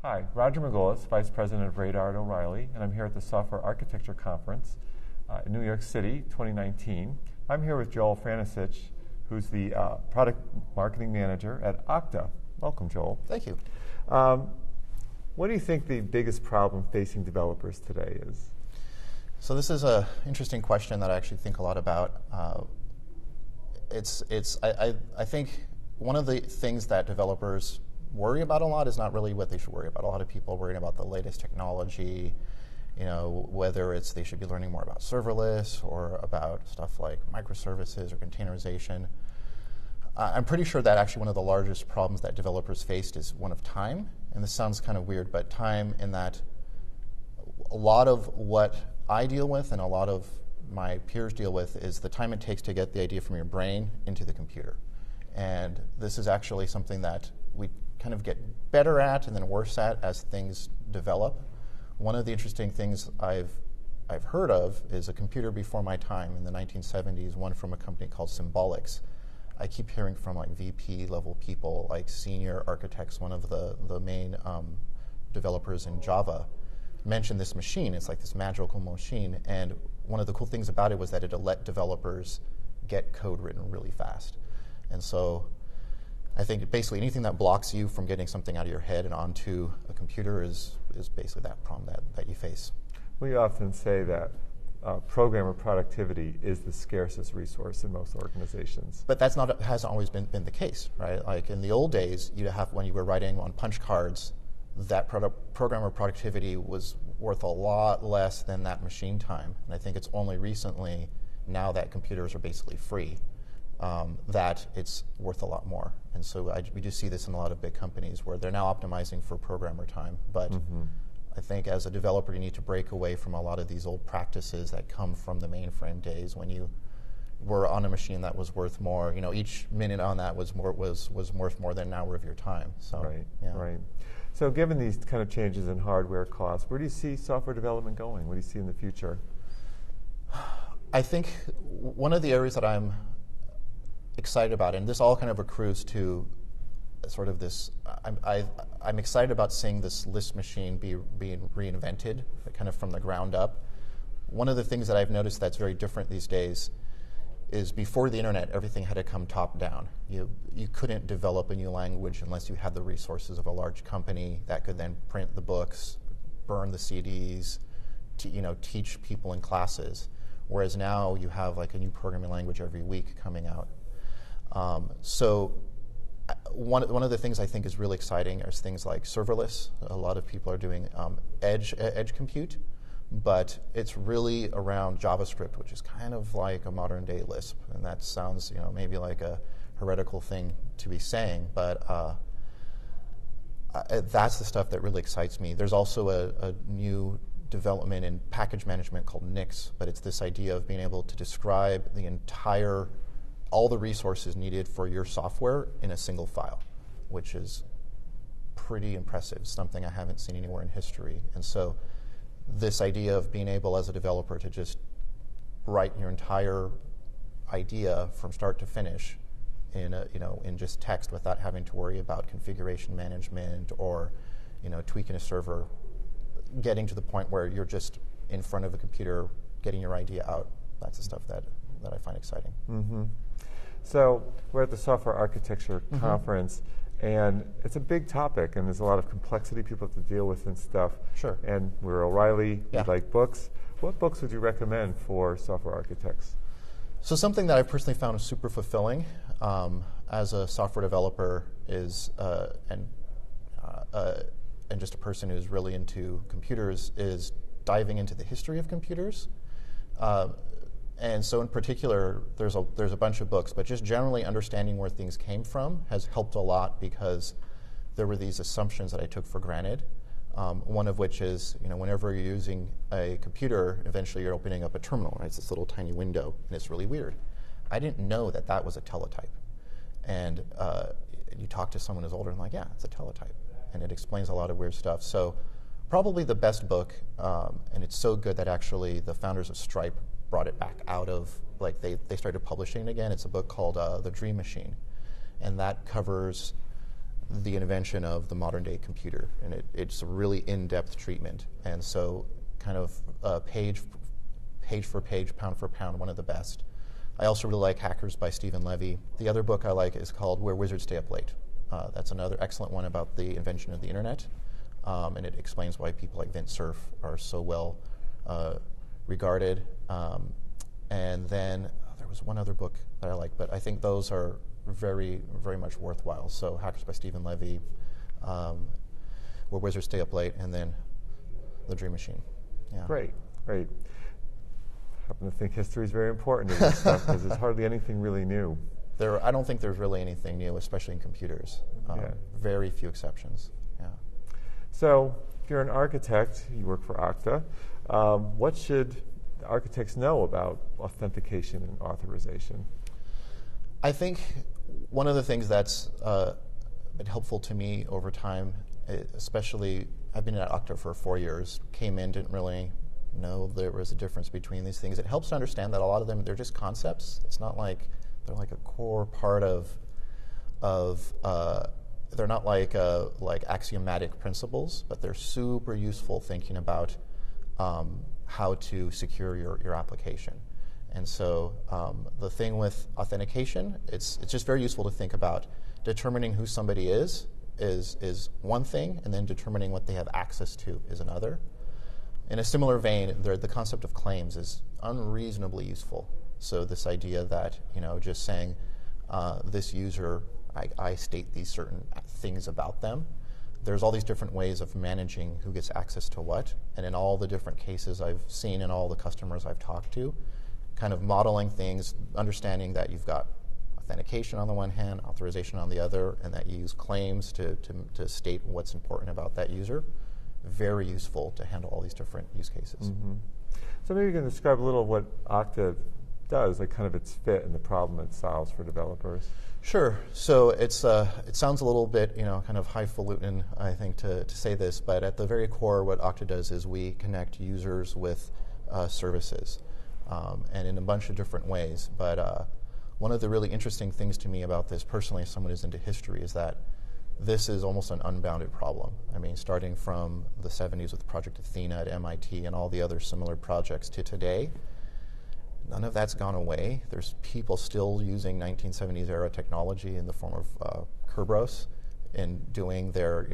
Hi, Roger Margolis, Vice President of Radar at O'Reilly, and I'm here at the Software Architecture Conference in New York City, 2019. I'm here with Joel Franusic, who's the Product Marketing Manager at Okta. Welcome, Joel. Thank you. What do you think the biggest problem facing developers today is? So this is an interesting question that I actually think a lot about. I think one of the things that developers worry about a lot is not really what they should worry about. A lot of people are worrying about the latest technology, whether it's they should be learning more about serverless or about stuff like microservices or containerization. I'm pretty sure that actually one of the largest problems that developers faced is one of time. And this sounds kind of weird, but time in that a lot of what I deal with and a lot of my peers deal with is the time it takes to get the idea from your brain into the computer. And this is actually something that we kind of get better at and then worse at as things develop. One of the interesting things I've heard of is a computer before my time in the 1970s, one from a company called Symbolics. I keep hearing from like VP level people, like senior architects, one of the main developers in Java, mentioned this machine. It's like this magical machine, and one of the cool things about it was that it let developers get code written really fast. And so I think basically anything that blocks you from getting something out of your head and onto a computer is basically that problem that you face. We often say that programmer productivity is the scarcest resource in most organizations. But that's hasn't always been the case, right? Like in the old days, you'd have, when you were writing on punch cards, that programmer productivity was worth a lot less than that machine time. And I think it's only recently, now that computers are basically free, that it's worth a lot more. And so we do see this in a lot of big companies where they're now optimizing for programmer time. But I think as a developer, you need to break away from a lot of these old practices that come from the mainframe days when you were on a machine that was worth more. Each minute on that was worth more than an hour of your time. So, right, yeah. Right. So given these kind of changes in hardware costs, where do you see software development going? What do you see in the future? I think one of the areas that I'm excited about, and this all kind of accrues to sort of this, I'm excited about seeing this list machine being reinvented kind of from the ground up. One of the things that I've noticed that's very different these days is before the internet, everything had to come top down. You couldn't develop a new language unless you had the resources of a large company that could then print the books, burn the CDs, teach people in classes. Whereas now you have like a new programming language every week coming out. So one of the things I think is really exciting is things like serverless. A lot of people are doing edge compute, but it's really around JavaScript, which is kind of like a modern day Lisp. And that sounds maybe like a heretical thing to be saying, but that's the stuff that really excites me. There's also a new development in package management called Nix, but it's this idea of being able to describe all the resources needed for your software in a single file, which is pretty impressive, something I haven't seen anywhere in history. And so this idea of being able as a developer to just write your entire idea from start to finish in just text without having to worry about configuration management or tweaking a server, getting to the point where you're just in front of a computer getting your idea out, that's the stuff that I find exciting. Mm-hmm. So we're at the Software Architecture Conference, and it's a big topic, and there's a lot of complexity people have to deal with and stuff. Sure. And we're O'Reilly, yeah. We like books. What books would you recommend for software architects? So something that I've personally found super fulfilling as a software developer is, and just a person who's really into computers, is diving into the history of computers. And so in particular, there's a bunch of books, but just generally understanding where things came from has helped a lot because there were these assumptions that I took for granted. One of which is, whenever you're using a computer, eventually you're opening up a terminal, right? It's this little tiny window, and it's really weird. I didn't know that was a teletype. And you talk to someone who's older and like, yeah, it's a teletype. And it explains a lot of weird stuff. So probably the best book, and it's so good that actually the founders of Stripe brought it back out of, they started publishing it again. It's a book called The Dream Machine. And that covers the invention of the modern day computer, and it's a really in-depth treatment. And so kind of page for page, pound for pound, one of the best. I also really like Hackers by Stephen Levy. The other book I like is called Where Wizards Stay Up Late. That's another excellent one about the invention of the internet, and it explains why people like Vint Cerf are so well regarded. And then there was one other book that I like, but I think those are very, very much worthwhile. So Hackers by Stephen Levy, Where Wizards Stay Up Late, and then The Dream Machine. Yeah. Great. I happen to think history is very important in this stuff because there's hardly anything really new. I don't think there's really anything new, especially in computers. Very few exceptions. Yeah. So if you're an architect, you work for Okta, what should architects know about authentication and authorization? I think one of the things that's been helpful to me over time, especially I've been at Okta for 4 years, came in, didn't really know there was a difference between these things. It helps to understand that a lot of them, they're just concepts. It's not like they're like a core part of they're not like axiomatic principles, but they're super useful thinking about how to secure your application. And so the thing with authentication, it's just very useful to think about determining who somebody is one thing, and then determining what they have access to is another. In a similar vein, the concept of claims is unreasonably useful. So this idea that, just saying this user, I state these certain things about them. There's all these different ways of managing who gets access to what, and in all the different cases I've seen and all the customers I've talked to, kind of modeling things, understanding that you've got authentication on the one hand, authorization on the other, and that you use claims to state what's important about that user. Very useful to handle all these different use cases. Mm-hmm. So maybe you can describe a little what Okta does, like kind of its fit and the problem it solves for developers. Sure. So it sounds a little bit, kind of highfalutin, I think, to say this, but at the very core, what Okta does is we connect users with services, and in a bunch of different ways. But one of the really interesting things to me about this, personally, as someone who's into history, is that this is almost an unbounded problem. I mean, starting from the 70s with Project Athena at MIT and all the other similar projects to today, none of that's gone away. There's people still using 1970s era technology in the form of Kerberos in doing their,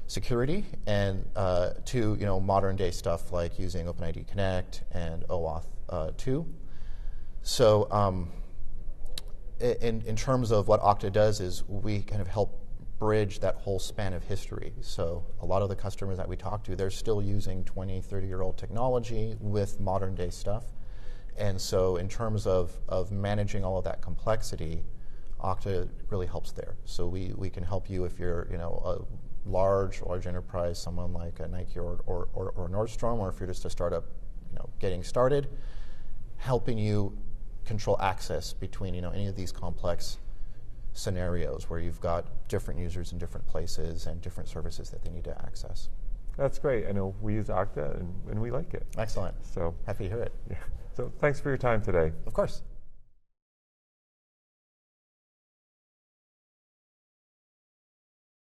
security, and to modern day stuff like using OpenID Connect and OAuth 2. So in terms of what Okta does is we kind of help bridge that whole span of history. So a lot of the customers that we talk to, they're still using 20, 30-year-old technology with modern day stuff. And so in terms of managing all of that complexity, Okta really helps there. So we can help you if you're a large enterprise, someone like a Nike or Nordstrom, or if you're just a startup getting started, helping you control access between any of these complex scenarios where you've got different users in different places and different services that they need to access. That's great. I know we use Okta and we like it. Excellent. So happy to hear it. Yeah. So thanks for your time today. Of course.